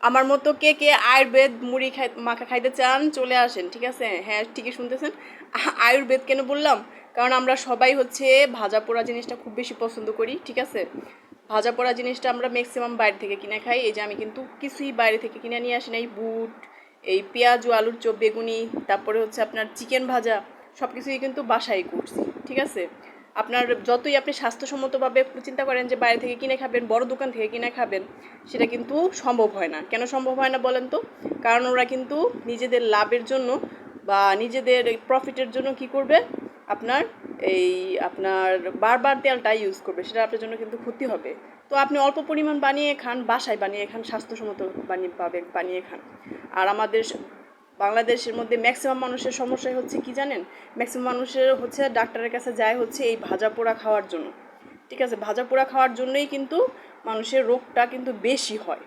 আমার মতো কে কে আয়ুর্বেদ মুড়ি মাখা খাইতে চান চলে আসেন, ঠিক আছে? হ্যাঁ, ঠিকই শুনতেছেন। আয়ুর্বেদ কেন বললাম? কারণ আমরা সবাই হচ্ছে ভাজা পোড়া জিনিসটা খুব বেশি পছন্দ করি, ঠিক আছে? ভাজা পোড়া জিনিসটা আমরা ম্যাক্সিমাম বাইরে থেকে কিনে খাই। এই যে আমি কিন্তু কিছুই বাইরে থেকে কিনে নিয়ে আসি না। এই বুট, এই পেঁয়াজ ও আলুর চপ, বেগুনি, তারপরে হচ্ছে আপনার চিকেন ভাজা, সব কিছুই কিন্তু বাসায় করছি, ঠিক আছে? আপনার যতই আপনি স্বাস্থ্যসম্মতভাবে চিন্তা করেন যে বাইরে থেকে কিনে খাবেন, বড় দোকান থেকে কিনে খাবেন, সেটা কিন্তু সম্ভব হয় না। কেন সম্ভব হয় না বলেন তো? কারণ ওরা কিন্তু নিজেদের লাভের জন্য বা নিজেদের প্রফিটের জন্য কি করবে, আপনার এই আপনার বারবার তেলটা ইউজ করবে, সেটা আপনার জন্য কিন্তু ক্ষতি হবে। তো আপনি অল্প পরিমাণ বানিয়ে খান, বাসায় বানিয়ে খান, স্বাস্থ্যসম্মত বানিয়ে খান। আর আমাদের বাংলাদেশের মধ্যে ম্যাক্সিমাম মানুষের সমস্যাই হচ্ছে কি জানেন? ম্যাক্সিমাম মানুষের হচ্ছে ডাক্তারের কাছে যায় হচ্ছে এই ভাজা পোড়া খাওয়ার জন্য, ঠিক আছে? ভাজা পোড়া খাওয়ার জন্যই কিন্তু মানুষের রোগটা কিন্তু বেশি হয়।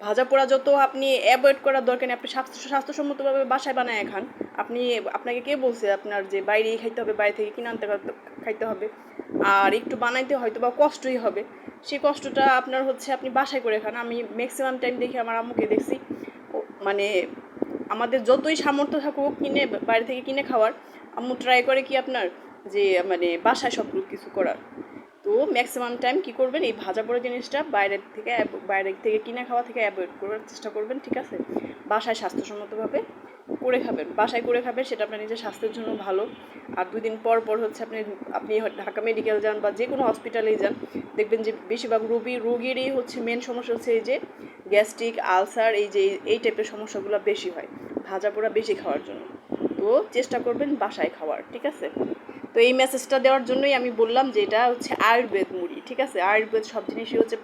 ভাজা পোড়া যত আপনি অ্যাভয়েড করার দরকার নেই, আপনি স্বাস্থ্যসম্মতভাবে বাসায় বানায় খান। আপনাকে কে বলছে আপনার যে বাইরেই খাইতে হবে, বাইরে থেকে কিনে আনতে খাইতে হবে? আর একটু বানাইতে হয়তো বা কষ্টই হবে, সেই কষ্টটা আপনার হচ্ছে আপনি বাসায় করে খান। আমি ম্যাক্সিমাম টাইম দেখি, আমার আম্মুকে দেখছি, মানে আমাদের যতই সামর্থ্য থাকুক কিনে বাইরে থেকে কিনে খাওয়ার, আম্মু ট্রাই করে কি আপনার যে মানে বাসায় সব কিছু করার। তো ম্যাক্সিমাম টাইম কী করবেন, এই ভাজা পোড়া জিনিসটা বাইরে থেকে কিনে খাওয়া থেকে অ্যাভয়েড করার চেষ্টা করবেন, ঠিক আছে? বাসায় স্বাস্থ্যসম্মতভাবে করে খাবেন, বাসায় করে খাবেন, সেটা আপনার নিজের স্বাস্থ্যের জন্য ভালো। আর 2 দিন পর পর হচ্ছে আপনি ঢাকা মেডিকেল যান বা যে কোনো হসপিটালেই যান, দেখবেন যে বেশিরভাগ রোগীরই হচ্ছে মেন সমস্যা হচ্ছে এই যে গ্যাস্ট্রিক, আলসার, এই টাইপের সমস্যাগুলো বেশি হয় ভাজা পোড়া বেশি খাওয়ার জন্য। তো চেষ্টা করবেন বাসায় খাওয়ার, ঠিক আছে? তো এই মেসেজটা দেওয়ার জন্যই আমি বললাম যে এটা হচ্ছে আয়ুর্বেদ মুড়ি, ঠিক আছে? আয়ুর্বেদ সব জিনিসই হচ্ছে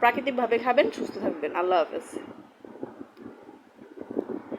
প্রাকৃতিকভাবে খাবেন, সুস্থ থাকবেন। আল্লাহ হাফেজ।